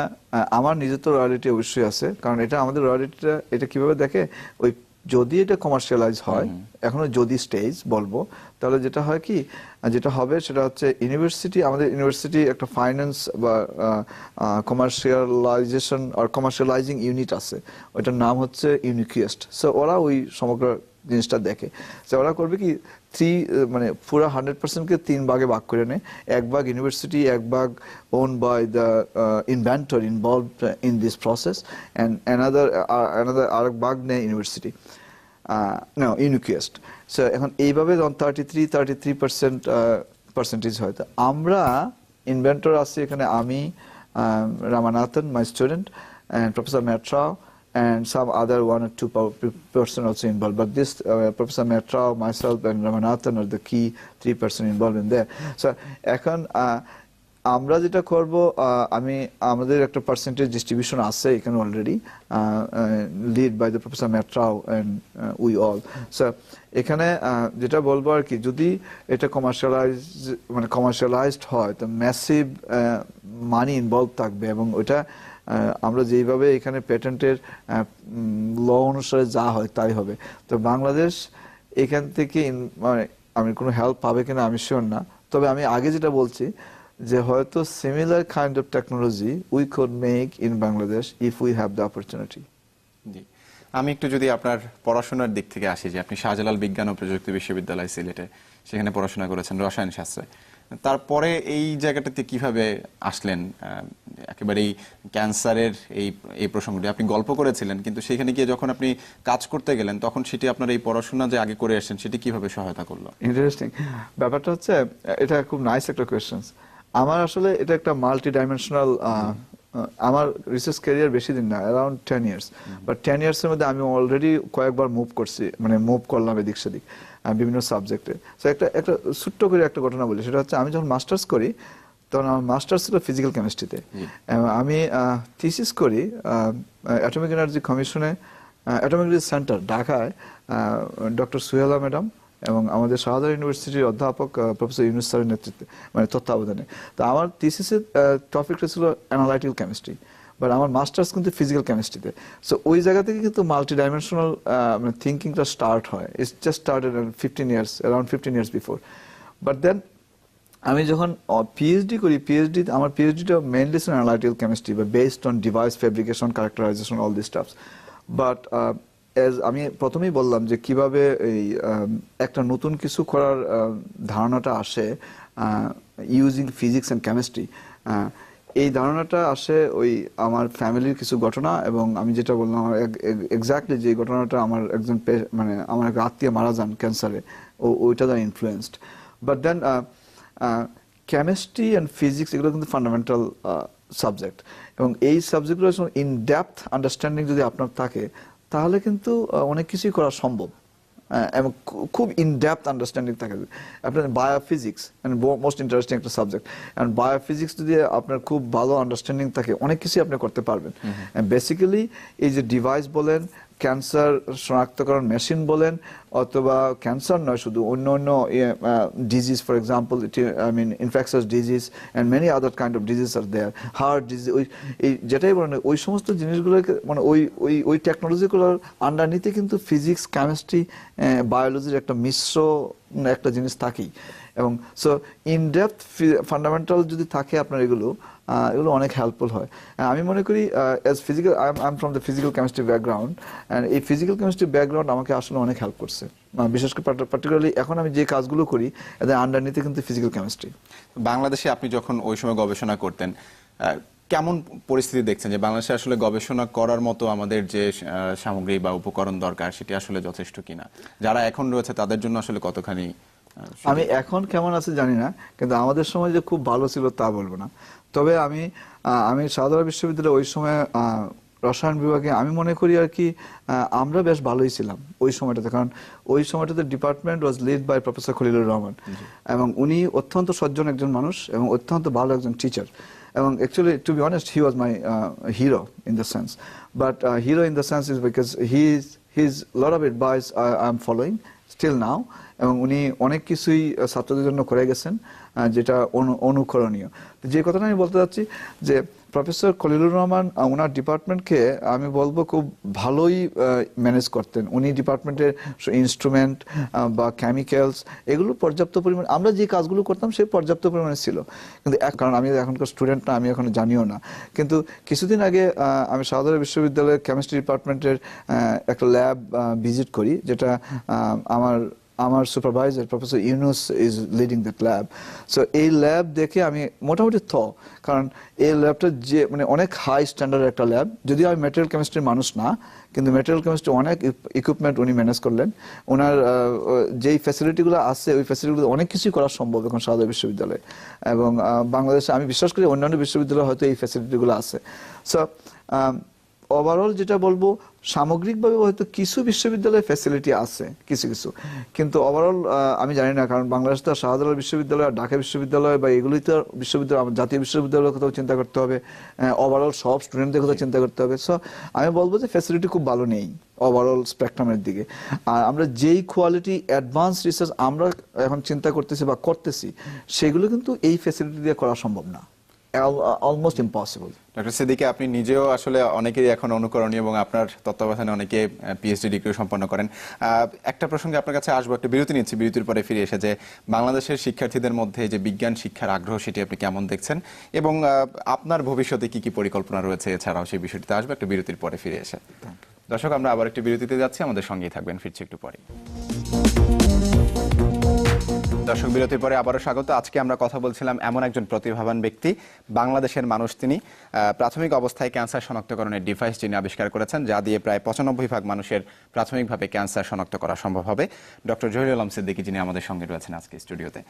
S2: আমার নিজের তো রয়্যালিটি অবশ্যই আছে, কারণ এটা আমাদের রয়্যালিটিটা এটা কিভাবে দেখে, ওই যদি এটা কমার্শিয়ালাইজ হয়, এখনো যদি স্টেজ বলবো, তাহলে যেটা হয় কি, যেটা হবে সেটা হচ্ছে ইউনিভার্সিটি, আমাদের ইউনিভার্সিটি একটা ফাইন্যান্স বা কমার্শিয়ালাইজেশন আর কমার্শিয়ালাইজিং ইউনিট আছে, ওইটার নাম হচ্ছে ইউনিকুয়েস্ট। সো ওরা ওই সমগ্র জিনিসটা দেখে। সো ওরা করবে কি, মানে পুরো 100%কে 3 ভাগে ভাগ করে নেয়। এক ভাগ ইউনিভার্সিটি, এক ভাগ own by the inventor involved in this process, and another আরেক ভাগ নেয় ইউনিভার্সিটি, ইউনিকুয়েস্ট। সো এখন এইভাবে যখন 33% হয়, তো আমরা ইনভেন্টর আছি এখানে, আমি, Ramanathan, my student, and Professor Metrao, and some other 1 or 2 person also involved. But this Professor Metrao, myself, and Ramanathan are the key 3% involved in there. So এখন আমরা যেটা করব, আমাদের একটা পার্সেন্টেজ ডিস্ট্রিবিউশন আছে এখানে already, lead by the professor Metrao and we all. So এখানে যেটা বলবো আর কি, যদি এটা কমার্শিয়ালাইজড হয়, তো ম্যাসিভ মানি ইনভলভ থাকবে, এবং ওইটা আমরা যেইভাবে এখানে পেটেন্টের ল অনুসারে যা হয় তাই হবে। তো বাংলাদেশ এখান থেকে আমি কোনো হেল্প পাবে কিনা আমি শিওর না, তবে আমি আগে যেটা বলছি যে হয়তো similar kind of technology we could make in Bangladesh if we have the opportunity.
S1: জি, আমি একটু যদি আপনার পড়াশোনার দিক থেকে আসি, যে আপনি শাহজালাল বিজ্ঞান ও প্রযুক্তি বিশ্ববিদ্যালয় সিলেটে সেখানে পড়াশোনা করেছেন রসায়ন শাস্ত্রে, তারপরে এই জায়গাটাতে কিভাবে আসলেন? একেবারেই ক্যান্সারের এই প্রসঙ্গটি আপনি গল্প করেছিলেন, কিন্তু সেখানে গিয়ে যখন আপনি কাজ করতে গেলেন, তখন সেটি আপনার এই পড়াশোনা যে আগে করে আসছেন সেটি কিভাবে সহায়তা করলো?
S2: ইন্টারেস্টিং ব্যাপারটা হচ্ছে, এটা খুব নাইস একটা কোয়েশ্চেন। আমার আসলে এটা একটা মাল্টি ডাইমেনশনাল, আমার রিসার্চ ক্যারিয়ার বেশি দিন না, অ্যারাউন্ড 10 ইয়ার্স, বাট 10 ইয়ার্সের মধ্যে আমি অলরেডি কয়েকবার মুভ করলাম এদিক সেদিক বিভিন্ন সাবজেক্টে। সো একটা ছোট্ট করে একটা ঘটনা বলি, সেটা হচ্ছে আমি যখন মাস্টার্স করি, তখন আমার মাস্টার্স ছিল ফিজিক্যাল কেমিস্ট্রিতে। আমি থিসিস করি অ্যাটমিক এনার্জি কমিশনে, অ্যাটমিক এনার্জি সেন্টার ঢাকায়, ডক্টর সুহেলা ম্যাডাম এবং আমাদের শাহজালাল ইউনিভার্সিটির অধ্যাপক প্রফেসর ইউনুস স্যারের নেতৃত্বে, মানে তত্ত্বাবধানে। তো আমার থিসিসের টপিকটা ছিল অ্যানালাইটিক্যাল কেমিস্ট্রি, বাট আমার মাস্টার্স কিন্তু ফিজিক্যাল কেমিস্ট্রিতে। সো ওই জায়গা থেকে কিন্তু মাল্টি ডাইমেনশনাল থিঙ্কিংটা স্টার্ট হয়। It's just started around 15 years before. But then আমি যখন পিএইচডি করি, আমার পিএইচডিটা মেইনলি ছিল অ্যানালাইটিক্যাল কেমিস্ট্রি, বা based on device fabrication, characterization, all this stuffs. But আমি প্রথমেই বললাম যে কিভাবে এই একটা নতুন কিছু করার ধারণাটা আসে ইউজিং ফিজিক্স অ্যান্ড কেমিস্ট্রি। এই ধারণাটা আসে ওই আমার ফ্যামিলির কিছু ঘটনা, এবং আমি যেটা বললাম আমার এক্স্যাক্টলি যে ঘটনাটা, আমার একজন আমার এক আত্মীয় মারা যান ক্যান্সারে, ওইটা দ্বারা influenced. But then chemistry and physics এগুলো কিন্তু ফান্ডামেন্টাল সাবজেক্ট, এবং এই সাবজেক্টগুলো ইন ডেপথ আন্ডারস্ট্যান্ডিং যদি আপনার থাকে, তাহলে কিন্তু অনেক কিছুই করা সম্ভব। এবং খুব ইন ডেপথ আন্ডারস্ট্যান্ডিং থাকে। আপনার বায়োফিজিক্স মোস্ট ইন্টারেস্টিং একটা সাবজেক্ট, অ্যান্ড বায়োফিজিক্স যদি আপনার খুব ভালো আন্ডারস্ট্যান্ডিং থাকে অনেক কিছুই আপনি করতে পারবেন। বেসিক্যালি এই যে ডিভাইস বলেন, ক্যান্সার শনাক্তকরণ মেশিন বলেন, অথবা ক্যান্সার নয় শুধু অন্য অন্য disease, for example infectious disease and many other kind of disease are there, heart disease, ওই এই যেটাই বলেন ওই সমস্ত জিনিসগুলোকে মানে ওই টেকনোলজিগুলোর আন্ডারনিতে কিন্তু ফিজিক্স, কেমিস্ট্রি, বায়োলজির একটা মিশ্র একটা জিনিস থাকেই। এবং সো ইন ডেপথ ফান্ডামেন্টাল যদি থাকে আপনার এগুলো অনেক হেল্পফুল হয়। আমি মনে করি as physical, I am from the physical chemistry background, and এই ফিজিক্যাল কেমিস্ট্রি ব্যাকগ্রাউন্ড আমাকে আসলে অনেক হেল্প করছে, বিশেষ করে পার্টিকুলারলি এখন আমি যে কাজগুলো করি এদের আন্ডারনিতে কিন্তু ফিজিক্যাল কেমিস্ট্রি।
S1: বাংলাদেশে আপনি যখন ওই সময় গবেষণা করতেন, কেমন পরিস্থিতি দেখছেন যে বাংলাদেশে আসলে গবেষণা করার মতো আমাদের যে সামগ্রী বা উপকরণ দরকার সেটি আসলে যথেষ্ট কিনা, যারা এখন রয়েছে তাদের জন্য আসলে কতখানি?
S2: আমি এখন কেমন আছে জানি না, কিন্তু আমাদের সময় যে খুব ভালো ছিল তা বলবো না। তবে আমি শাহজালাল বিশ্ববিদ্যালয়ে ওই সময় রসায়ন বিভাগে আমি মনে করি আর কি আমরা বেশ ভালোই ছিলাম ওই সময়টাতে, কারণ ওই সময়টাতে department was lead by professor Khalilur Rahman, এবং উনি অত্যন্ত সজ্জন একজন মানুষ এবং অত্যন্ত ভালো একজন টিচার। এবং actually to be honest he was my hero in the sense, but hero in the sense is because his lot of advice I am following still now, এবং উনি অনেক কিছুই ছাত্রদের জন্য করে গেছেন যেটা অনুকরণীয়। যে কথাটা আমি বলতে চাচ্ছি যে প্রফেসর খলিলুর রহমান ওনার ডিপার্টমেন্টকে আমি বলবো খুব ভালোই ম্যানেজ করতেন। উনি ডিপার্টমেন্টের ইনস্ট্রুমেন্ট বা কেমিক্যালস এগুলো পর্যাপ্ত পরিমাণে, আমরা যে কাজগুলো করতাম সে পর্যাপ্ত পরিমাণে ছিল। কিন্তু কারণ আমি এখনকার স্টুডেন্ট না, আমি এখন জানিও না, কিন্তু কিছুদিন আগে আমি শাহজালাল বিশ্ববিদ্যালয়ের কেমিস্ট্রি ডিপার্টমেন্টের একটা ল্যাব ভিজিট করি, যেটা আমার supervisor professor Yunus is leading that lab. So এই ল্যাব দেখে আমি মোটামুটি কারণ এই ল্যাবটা যে মানে অনেক হাই স্ট্যান্ডার্ড একটা ল্যাব, যদিও আমি ম্যাটেরিয়াল কেমিস্ট্রির মানুষ না, কিন্তু ম্যাটেরিয়াল কেমিস্ট্রি অনেক ইকুইপমেন্ট উনি ম্যানেজ করলেন। ওনার যেই ফ্যাসিলিটিগুলো আছে ওই ফ্যাসিলিটিগুলো অনেক কিছুই করা সম্ভব এখন শাহজালাল বিশ্ববিদ্যালয়ে, এবং বাংলাদেশে আমি বিশ্বাস করি অন্যান্য বিশ্ববিদ্যালয়ে হয়তো এই ফ্যাসিলিটিগুলো আছে। সো ওভারঅল যেটা বলবো, সামগ্রিকভাবে হয়তো কিছু বিশ্ববিদ্যালয়ে ফ্যাসিলিটি আছে কিছু কিছু, কিন্তু ওভারঅল আমি জানি না, কারণ বাংলাদেশ তো শাহজালাল বিশ্ববিদ্যালয় আর ঢাকা বিশ্ববিদ্যালয় বা এগুলোই তো বিশ্ববিদ্যালয়, জাতীয় বিশ্ববিদ্যালয়ের কথাও চিন্তা করতে হবে, ওভারঅল সব স্টুডেন্টদের কথা চিন্তা করতে হবে। সো আমি বলবো যে ফ্যাসিলিটি খুব ভালো নেই ওভারঅল স্পেকট্রামের দিকে। আর আমরা যেই কোয়ালিটি অ্যাডভান্স রিসার্চ আমরা এখন চিন্তা করতেছি বা করতেছি, সেগুলো কিন্তু এই ফ্যাসিলিটি দিয়ে করা সম্ভব না, অলমোস্ট ইম্পসিবল।
S1: ডক্টর সিদ্দিকী, আপনি নিজেও আসলে অনেকেরই এখন অনুকরণীয় এবং আপনার তত্ত্বাবধানে অনেকে পিএইচডি ডিগ্রি সম্পন্ন করেন। একটা প্রসঙ্গে আপনার কাছে আসবো, একটা বিরতি নিচ্ছি, বিরতির পরে ফিরে এসে যে বাংলাদেশের শিক্ষার্থীদের মধ্যে যে বিজ্ঞান শিক্ষার আগ্রহ সেটি আপনি কেমন দেখছেন এবং আপনার ভবিষ্যতে কি কি পরিকল্পনা রয়েছে এছাড়াও সেই বিষয়টিতে আসবে একটা বিরতির পরে ফিরে এসে। দর্শক, আমরা আবার একটি বিরতিতে যাচ্ছি, আমাদের সঙ্গেই থাকবেন, ফিরছি একটু পরে। দর্শক, বিরতির পরে আবারও স্বাগত। আজকে আমরা কথা বলছিলাম এমন একজন প্রতিভাবান ব্যক্তি, বাংলাদেশের মানুষ তিনি, প্রাথমিক অবস্থায় ক্যান্সার শনাক্তকরণের ডিভাইস যিনি আবিষ্কার করেছেন, যা দিয়ে প্রায় 95% মানুষের প্রাথমিকভাবে ক্যান্সার শনাক্ত করা সম্ভব হবে। ডক্টর জহিরুল আলম সিদ্দিকী যিনি আমাদের সঙ্গে রয়েছেন আজকে স্টুডিওতে।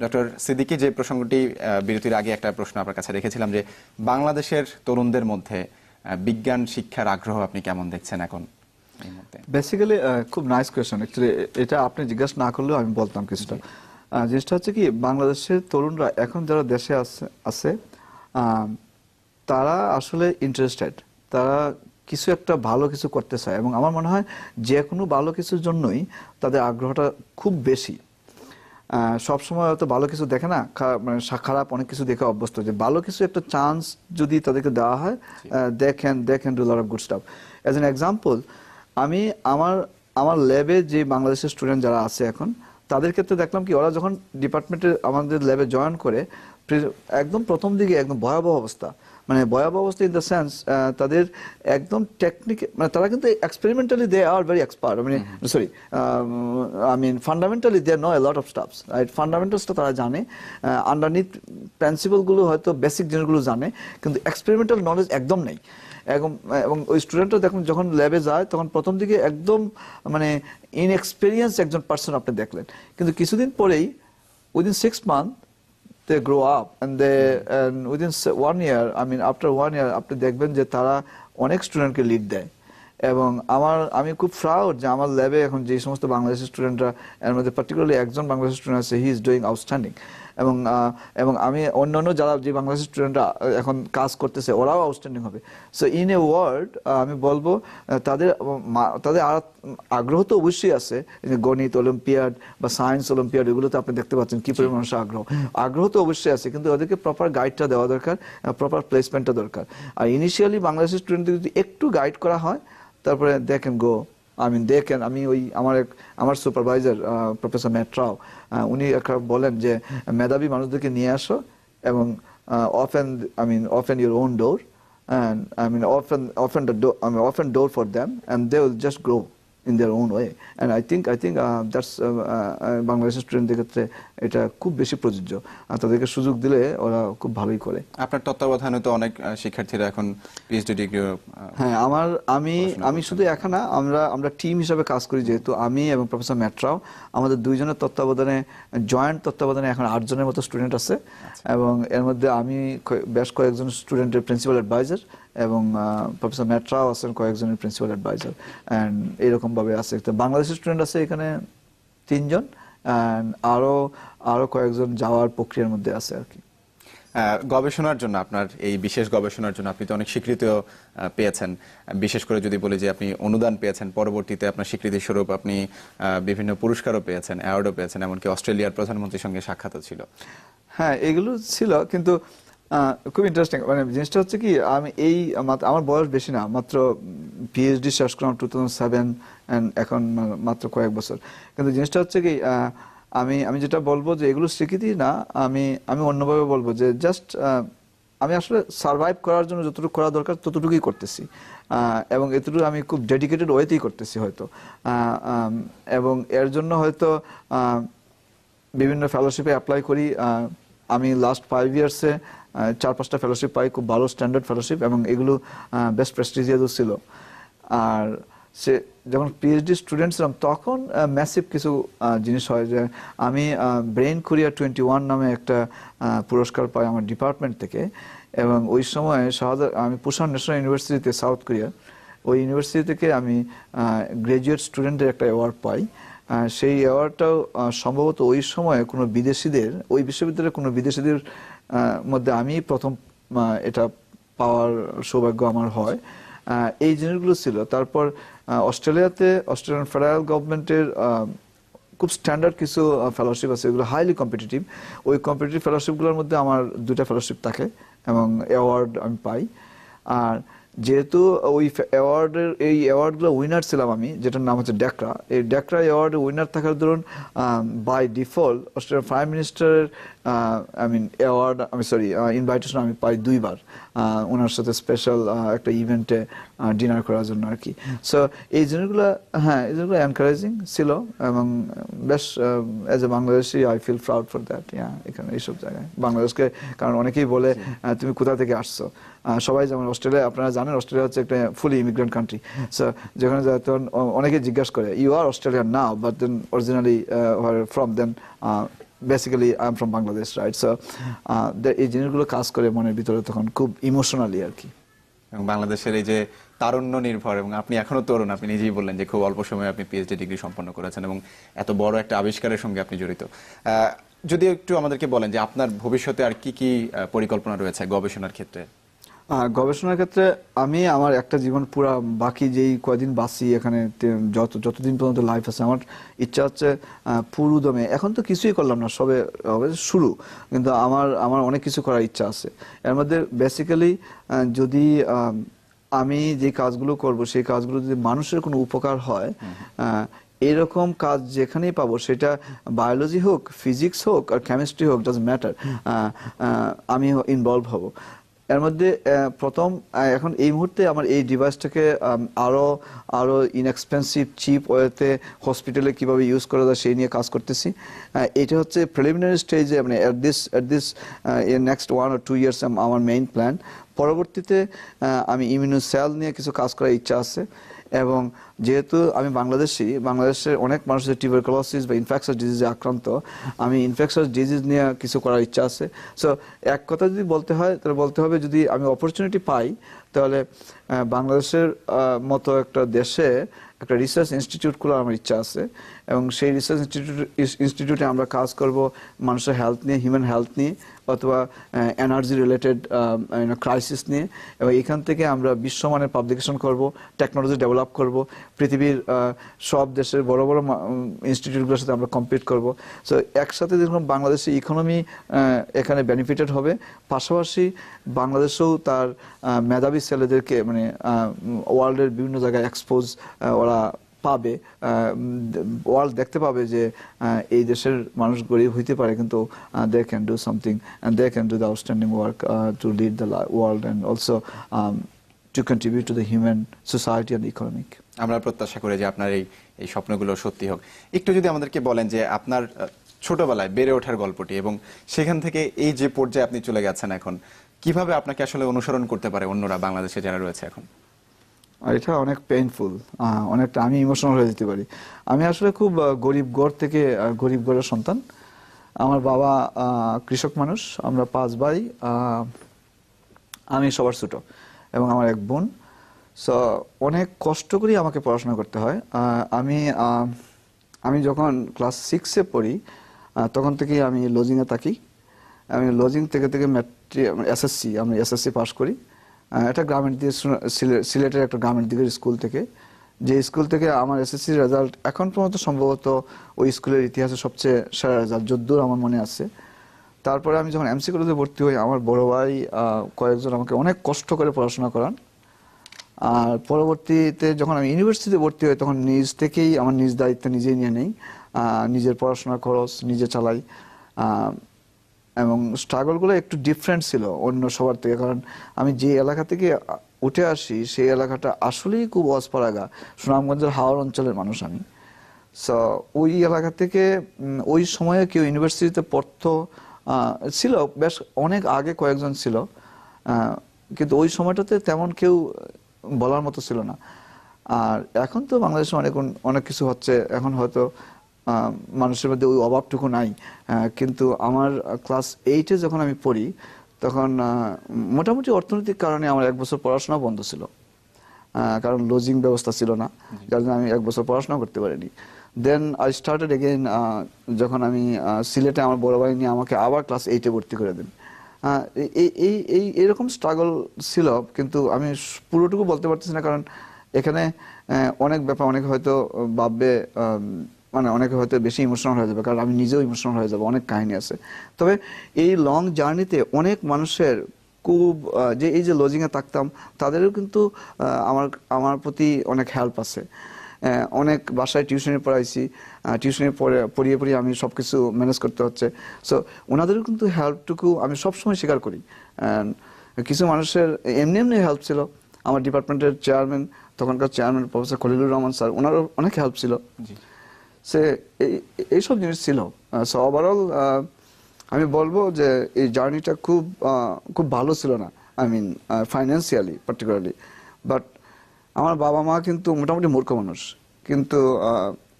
S1: ডক্টর সিদ্দিকী, যে প্রসঙ্গটি বিরতির আগে একটা প্রশ্ন আপনার কাছে রেখেছিলাম যে বাংলাদেশের তরুণদের মধ্যে বিজ্ঞান শিক্ষার আগ্রহ আপনি কেমন দেখছেন এখন?
S2: বেসিক্যালি খুব নাইস কোয়েশ্চেন। অ্যাকচুয়ালি এটা আপনি জিজ্ঞাসা না করলেও আমি বলতাম কিছুটা। জিনিসটা হচ্ছে কি, বাংলাদেশের তরুণরা এখন যারা দেশে আছে তারা আসলে ইন্টারেস্টেড, তারা কিছু একটা ভালো কিছু করতে চায়, এবং আমার মনে হয় যে কোনো ভালো কিছুর জন্যই তাদের আগ্রহটা খুব বেশি। সবসময় হয়তো ভালো কিছু দেখে না, মানে খারাপ অনেক কিছু দেখে অভ্যস্ত, যে ভালো কিছু একটা চান্স যদি তাদেরকে দেওয়া হয়, they can do lot of good stuff. As an example, আমি আমার ল্যাবে যে বাংলাদেশের স্টুডেন্ট যারা আছে এখন, তাদের ক্ষেত্রে দেখলাম কি, ওরা যখন ডিপার্টমেন্টে আমাদের ল্যাবে জয়েন করে একদম প্রথম দিকে একদম ভয়াবহ অবস্থা, মানে ভয়াবহ অবস্থা ইন দ্য সেন্স তাদের একদম টেকনিক, মানে তারা কিন্তু experimentally they are very expert, fundamentally they know a lot of stuffs, right? ফান্ডামেন্টালসটা তারা জানে, আন্ডারনিথ প্রিন্সিপালগুলো হয়তো বেসিক জিনিসগুলো জানে, কিন্তু এক্সপেরিমেন্টাল নলেজ একদম নেই। এবং ওই স্টুডেন্টরা দেখুন যখন ল্যাবে যায় তখন প্রথম দিকে একদম মানে ইনএক্সপেরিয়েন্স একজন পার্সন আপনি দেখলেন, কিন্তু কিছুদিন পরেই within 6 months they grow up and within 1 year, after 1 year আপনি দেখবেন যে তারা অনেক স্টুডেন্টকে লিড দেয়, এবং আমি খুব প্রাউড যে আমার ল্যাবে এখন যে সমস্ত বাংলাদেশি স্টুডেন্টরা, এর মধ্যে পার্টিকুলারলি একজন বাংলাদেশি স্টুডেন্ট আছে, হি ইজ ডুইং আউটস্ট্যান্ডিং। এবং আমি অন্যান্য যারা যে বাংলাদেশি স্টুডেন্টরা এখন কাজ করতেছে ওরাও আউটস্ট্যান্ডিং হবে। সো ইন এ ওয়ার্ড আমি বলবো তাদের আগ্রহ তো অবশ্যই আছে, গণিত অলিম্পিয়াড বা সায়েন্স অলিম্পিয়াড এগুলোতে আপনি দেখতে পাচ্ছেন কি পরিমাণ মানুষের আগ্রহ তো অবশ্যই আছে, কিন্তু ওদেরকে প্রপার গাইডটা দেওয়া দরকার, প্রপার প্লেসমেন্টটা দরকার। আর ইনিশিয়ালি বাংলাদেশি স্টুডেন্টদের যদি একটু গাইড করা হয়, তারপরে দে ক্যান গো। আমি আমার সুপারভাইজার প্রফেসর ম্যাট রাও, উনি একটা বলেন যে মেধাবী মানুষদেরকে নিয়ে আসো এবং open your own door, and open door for them, and they will just grow in their own way. And I think that's Bangladeshi স্টুডেন্টদের ক্ষেত্রে এটা খুব বেশি প্রযোজ্য, আর তাদেরকে সুযোগ দিলে ওরা খুব ভালোই করে।
S1: আপনার তত্ত্বাবধানে তো অনেক শিক্ষার্থীরা এখন পিএইচডি ডিগ্রি।
S2: হ্যাঁ, আমি শুধু একা না, আমরা টিম হিসাবে কাজ করি, যেহেতু আমি এবং প্রফেসর ম্যাট্রাও, আমাদের দুইজনের তত্ত্বাবধানে, জয়েন্ট তত্ত্বাবধানে এখন 8 জনের মতো স্টুডেন্ট আছে। এবং এর মধ্যে আমি বেশ কয়েকজন স্টুডেন্টের প্রিন্সিপাল অ্যাডভাইজার, এবং প্রফেসর ম্যাট্রাও আছেন কয়েকজনের প্রিন্সিপাল অ্যাডভাইজার, অ্যান্ড এরকম ভাবে আছে। তো বাংলাদেশের স্টুডেন্ট আছে এখানে 3 জন, অ্যান্ড আরো কয়েকজন যাওয়ার প্রক্রিয়ার মধ্যে আছে আর কি।
S1: গবেষণার জন্য, আপনার এই বিশেষ গবেষণার জন্য আপনি তো অনেক স্বীকৃতিও পেয়েছেন। বিশেষ করে যদি বলি যে আপনি অনুদান পেয়েছেন, পরবর্তীতে আপনার স্বীকৃতি স্বরূপ আপনি বিভিন্ন পুরস্কারও পেয়েছেন, অ্যাওয়ার্ডও পেয়েছেন, এমনকি অস্ট্রেলিয়ার প্রধানমন্ত্রীর সঙ্গে সাক্ষাৎও ছিল।
S2: হ্যাঁ, এগুলো ছিল, কিন্তু খুব ইন্টারেস্টিং। মানে জিনিসটা হচ্ছে কি, আমি আমার বয়স বেশি না, মাত্র পিএইচডি শেষ করলাম 2007, and এখন মাত্র কয়েক বছর। কিন্তু জিনিসটা হচ্ছে কি, আমি যেটা বলবো যে এগুলো স্বীকৃতি না, আমি অন্যভাবে বলবো যে জাস্ট আমি আসলে সার্ভাইভ করার জন্য যতটুকু করা দরকার ততটুকুই করতেছি, এবং এতটুকু আমি খুব ডেডিকেটেড ওয়েতেই করতেছি হয়তো। এবং এর জন্য হয়তো বিভিন্ন ফেলোশিপে অ্যাপ্লাই করি। আমি লাস্ট 5 ইয়ার্সে 4-5টা ফেলোশিপ পাই, খুব ভালো স্ট্যান্ডার্ড ফেলোশিপ, এবং এগুলো বেস্ট প্রেস্টিজিয়াসও ছিল। আর যখন পিএইচডি স্টুডেন্ট ছিলাম তখন ম্যাসিভ কিছু জিনিস হয়, যে আমি ব্রেইন কোরিয়া 21 নামে একটা পুরস্কার পাই আমার ডিপার্টমেন্ট থেকে। এবং ওই সময় আমি পুসান ন্যাশনাল ইউনিভার্সিটিতে, সাউথ কোরিয়া, ওই ইউনিভার্সিটি থেকে আমি গ্রাজুয়েট স্টুডেন্টের একটা অ্যাওয়ার্ড পাই। সেই অ্যাওয়ার্ডটাও সম্ভবত ওই সময় কোনো বিদেশিদের, ওই বিশ্ববিদ্যালয়ের কোনো বিদেশিদের মধ্যে আমি প্রথম এটা পাওয়ার সৌভাগ্য আমার হয়। এই জিনিসগুলো ছিল। তারপর অস্ট্রেলিয়ান ফেডারেল গভর্নমেন্টের খুব স্ট্যান্ডার্ড কিছু ফেলোশিপ আছে, এগুলো হাইলি কম্পিটিটিভ। ওই কম্পিটিটিভ ফেলোশিপগুলোর মধ্যে আমার 2টা ফেলোশিপ থাকে এবং অ্যাওয়ার্ড আমি পাই। আর যেহেতু ওই অ্যাওয়ার্ডগুলো উইনার ছিলাম আমি, যেটার নাম হচ্ছে ড্যাকরা, এই ড্যাকরা অ্যাওয়ার্ডের উইনার থাকার দরুন বাই ডিফল্ট অস্ট্রেলিয়ার প্রাইম মিনিস্টারের ইনভাইটেশন আমি পাই 2 বার, ওনার সাথে স্পেশাল একটা ইভেন্টে ডিনার করার জন্য আর কি। সো এই জিনিসগুলো, হ্যাঁ, এই জিনিসগুলো এনকারেজিং ছিল, এবং বেশ as a Bangladeshi I feel proud for that. এখানে এইসব জায়গায় বাংলাদেশকে, কারণ অনেকেই বলে তুমি কোথা থেকে আসছো, সবাই যেমন অস্ট্রেলিয়া, আপনারা জানেন অস্ট্রেলিয়া হচ্ছে একটা ফুলি ইমিগ্রেন্ট কান্ট্রি। সো যেখানে যায় তখন অনেকে জিজ্ঞাসা করে, you are Australian now, but then originally from then basically I am from Bangladesh, right? So এই জিনিসগুলো কাজ করে মনের ভিতরে তখন খুব ইমোশনালি আর কি।
S1: এবং বাংলাদেশের এই যে তারুণ্য নির্ভর, এবং আপনি এখনো তরুণ, আপনি নিজেই বললেন যে খুব অল্প সময়ে আপনি পিএইচডি ডিগ্রি সম্পন্ন করেছেন এবং এত বড় একটা আবিষ্কারের সঙ্গে আপনি জড়িত। যদি একটু আমাদেরকে বলেন যে আপনার ভবিষ্যতে আর কি পরিকল্পনা রয়েছে গবেষণার ক্ষেত্রে?
S2: গবেষণার ক্ষেত্রে আমি আমার একটা জীবন পুরা, বাকি যেই কয়দিন বাঁচি এখানে, যতদিন পর্যন্ত লাইফ আছে, আমার ইচ্ছা হচ্ছে পুরো দমে, এখন তো কিছুই করলাম না, সবে শুরু, কিন্তু আমার অনেক কিছু করার ইচ্ছা আছে। এর মধ্যে বেসিক্যালি যদি আমি যে কাজগুলো করব, সেই কাজগুলো যদি মানুষের কোনো উপকার হয়, এরকম কাজ যেখানেই পাবো, সেটা বায়োলজি হোক, ফিজিক্স হোক, আর কেমিস্ট্রি হোক, ডাজন্ট ম্যাটার, আমি ইনভলভ হব। এর মধ্যে প্রথম, এখন এই মুহূর্তে আমার এই ডিভাইসটাকে আরো ইনএক্সপেন্সিভ চিপ ওয়েতে হসপিটালে কিভাবে ইউজ করা যায় সেই নিয়ে কাজ করতেছি। এটা হচ্ছে প্রিলিমিনারি স্টেজে, মানে at this next 1 or 2 years আমার মেইন প্ল্যান। পরবর্তীতে আমি ইমিউনো সেল নিয়ে কিছু কাজ করার ইচ্ছা আছে, এবং যেহেতু আমি বাংলাদেশের অনেক মানুষের টিউবারকুলোসিস বা ইনফেকশাস ডিজিজে আক্রান্ত, আমি ইনফেকশাস ডিজিজ নিয়ে কিছু করার ইচ্ছা আছে। সো এক কথা যদি বলতে হয় তাহলে বলতে হবে, যদি আমি অপরচুনিটি পাই তাহলে বাংলাদেশের মতো একটা দেশে একটা রিসার্চ ইনস্টিটিউট খোলার আমার ইচ্ছা আছে, এবং সেই রিসার্চ ইনস্টিটিউটে আমরা কাজ করব মানুষের হেলথ নিয়ে, হিউম্যান হেলথ নিয়ে, অথবা এনার্জি রিলেটেড ক্রাইসিস নিয়ে, এবং এখান থেকে আমরা বিশ্বমানের পাবলিকেশন করব, টেকনোলজি ডেভেলপ করব, পৃথিবীর সব দেশের বড় বড় ইনস্টিটিউটগুলোর সাথে আমরা কম্পিট করব। সো একসাথে দেখুন বাংলাদেশের ইকোনমি এখানে বেনিফিটেড হবে, পাশাপাশি বাংলাদেশেও তার মেধাবী ছেলেদেরকে মানে ওয়ার্ল্ডের বিভিন্ন জায়গায় এক্সপোজ ওরা পাবে, ওয়ার্ল্ড দেখতে পাবে যে এই দেশের মানুষ গরিব হইতে পারে, কিন্তু they can do something and they can do the outstanding work to lead the world and also to contribute to the human society and economic.
S1: আমরা প্রত্যাশা করি যে আপনার এই স্বপ্নগুলো সত্যি হোক। একটু যদি আমাদেরকে বলেন যে আপনার ছোটবেলায় বেড়ে ওঠার গল্পটি, এবং সেখান থেকে এই যে পর্যায়ে আপনি চলে গেছেন এখন, কিভাবে আপনাকে আসলে অনুসরণ করতে পারে অন্যরা বাংলাদেশে যারা রয়েছে এখন?
S2: এটা অনেক পেইনফুল, অনেকটা আমি ইমোশনাল হয়ে যেতে পারি। আমি আসলে খুব গরিব ঘর থেকে, গরিব ঘরের সন্তান। আমার বাবা কৃষক মানুষ, আমরা 5 ভাই, আমি সবার ছোট, এবং আমার এক বোন। সো অনেক কষ্ট করে আমাকে পড়াশোনা করতে হয়। আমি যখন ক্লাস 6-এ পড়ি তখন থেকেই আমি লজিংয়ে থাকি। আমি লজিং থেকে আমি এসএসসি পাস করি। এটা গ্রামের দিকে, সিলেটের একটা গ্রামের দিকের স্কুল থেকে, যে স্কুল থেকে আমার এসএসসি রেজাল্ট এখন পর্যন্ত সম্ভবত ওই স্কুলের ইতিহাসে সবচেয়ে সেরা রেজাল্ট, যদ্দূর আমার মনে আছে। তারপরে আমি যখন এমসি কলেজে ভর্তি হই, আমার বড় ভাই কয়েকজন আমাকে অনেক কষ্ট করে পড়াশোনা করান। আর পরবর্তীতে যখন আমি ইউনিভার্সিটিতে ভর্তি হই, তখন নিজ থেকেই আমার নিজ দায়িত্ব নিজেই নিয়ে নেই, নিজের পড়াশোনার খরচ নিজে চালাই। এবং স্ট্রাগলগুলো একটু ডিফারেন্ট ছিল অন্য সবার থেকে, কারণ আমি যে এলাকা থেকে উঠে আসি সেই এলাকাটা আসলেই খুব অজপাড়াগা, সুনামগঞ্জের হাওড় অঞ্চলের মানুষ আমি। সো ওই এলাকা থেকে ওই সময়ে কেউ ইউনিভার্সিটিতে পড়তো ছিল, বেশ অনেক আগে কয়েকজন ছিল, কিন্তু ওই সময়টাতে তেমন কেউ বলার মতো ছিল না। আর এখন তো বাংলাদেশে অনেক কিছু হচ্ছে, এখন হয়তো মানুষের মধ্যে ওই অভাবটুকু নাই। কিন্তু আমার ক্লাস 8-এ যখন আমি পড়ি, তখন মোটামুটি অর্থনৈতিক কারণে আমার 1 বছর পড়াশোনা বন্ধ ছিল, কারণ লজিং ব্যবস্থা ছিল না, যার জন্য আমি 1 বছর পড়াশোনা করতে পারিনি। দেন আই স্টার্টেড এগেইন, যখন আমি সিলেটে আমার বড় ভাই নিয়ে আমাকে আবার ক্লাস 8-এ ভর্তি করে দেন। এরকম স্ট্রাগল ছিল, কিন্তু আমি পুরোটুকু বলতে পারতেছি না, কারণ এখানে অনেক ব্যাপার, অনেকে হয়তো ভাববে, মানে অনেকে হয়তো বেশি ইমোশনাল হয়ে যাবে, কারণ আমি নিজেও ইমোশনাল হয়ে যাবো, অনেক কাহিনী আছে। তবে এই লং জার্নিতে অনেক মানুষের খুব এই যে লজিংয়ে থাকতাম, তাদেরও কিন্তু আমার প্রতি অনেক হেল্প আছে। অনেক বাসায় টিউশনি পড়াইছি, টিউশনি পড়িয়ে আমি সব কিছু ম্যানেজ করতে হচ্ছে। সো ওনাদেরও কিন্তু হেল্পটুকু আমি সবসময় স্বীকার করি। কিছু মানুষের এমনি হেল্প ছিল, আমার ডিপার্টমেন্টের চেয়ারম্যান, তখনকার chairman professor Khalilur Rahman sir, ওনারও অনেক হেল্প ছিল। এইসব জিনিস ছিল। সো ওভারঅল আমি বলবো যে এই জার্নিটা খুব ভালো ছিল না, I mean financially particularly. But আমার বাবা মা কিন্তু মোটামুটি মূর্খ মানুষ, কিন্তু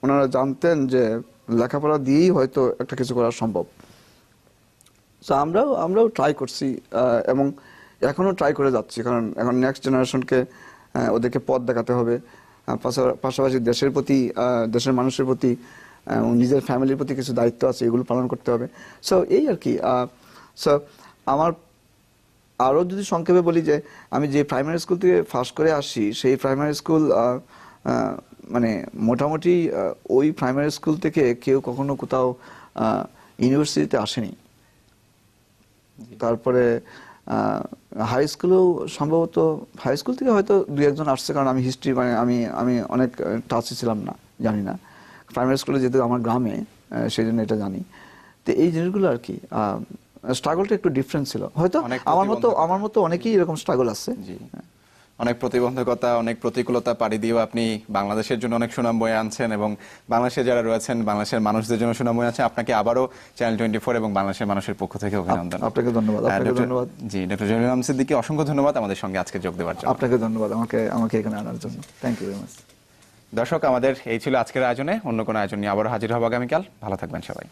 S2: ওনারা জানতেন যে লেখাপড়া দিয়েই হয়তো একটা কিছু করা সম্ভব। সো আমরাও ট্রাই করছি, এবং এখনও ট্রাই করে যাচ্ছি, কারণ এখন নেক্সট জেনারেশনকে ওদেরকে পথ দেখাতে হবে, পাশাপাশি দেশের মানুষের প্রতি, নিজের ফ্যামিলির প্রতি কিছু দায়িত্ব আছে, এগুলো পালন করতে হবে। সো এই আর কি। সো আমার আরও যদি সংক্ষেপে বলি যে আমি যে প্রাইমারি স্কুল থেকে ফার্স্ট করে আসি, সেই প্রাইমারি স্কুল মানে মোটামুটি ওই প্রাইমারি স্কুল থেকে কেউ কখনো কোথাও ইউনিভার্সিটিতে আসেনি। তারপরে হাই স্কুলেও সম্ভবত, হাই স্কুল থেকে হয়তো 2-1 জন আসছে, কারণ আমি হিস্ট্রি, মানে আমি অনেক টাচে ছিলাম না, জানি না। প্রাইমারি স্কুলে যেহেতু আমার গ্রামে, সেই জন্য এটা জানি। তো এই জিনিসগুলো আর কি, স্ট্রাগলটা একটু ডিফারেন্ট ছিল হয়তো। আমার মতো অনেকেই এরকম স্ট্রাগল আছে।
S1: অনেক প্রতিবন্ধকতা, অনেক প্রতিকূলতা পাড়ি দিয়েও আপনি বাংলাদেশের জন্য অনেক সুনাম বয়ে আনছেন এবং বাংলাদেশে যারা রয়েছেন, বাংলাদেশের মানুষদের জন্য সুনাম বয়ে আনছেন। আপনাকে আবারও চ্যানেল 24 এবং বাংলাদেশের মানুষের পক্ষ থেকে অভিনন্দন।
S2: আপনাকে ধন্যবাদ। ধন্যবাদ।
S1: জি, ডক্টর জহিরুল ইসলাম সিদ্দিকী, অসংখ্য ধন্যবাদ আমাদের সঙ্গে আজকে যোগ দেওয়ার জন্য।
S2: আপনাকে ধন্যবাদ আমাকে এখানে আনার জন্য। Thank you very much.
S1: দর্শক, আমাদের এই ছিল আজকের আয়োজনে। অন্য কোনো আয়োজন নিয়ে আবারও হাজির হব আগামীকাল। ভালো থাকবেন সবাই।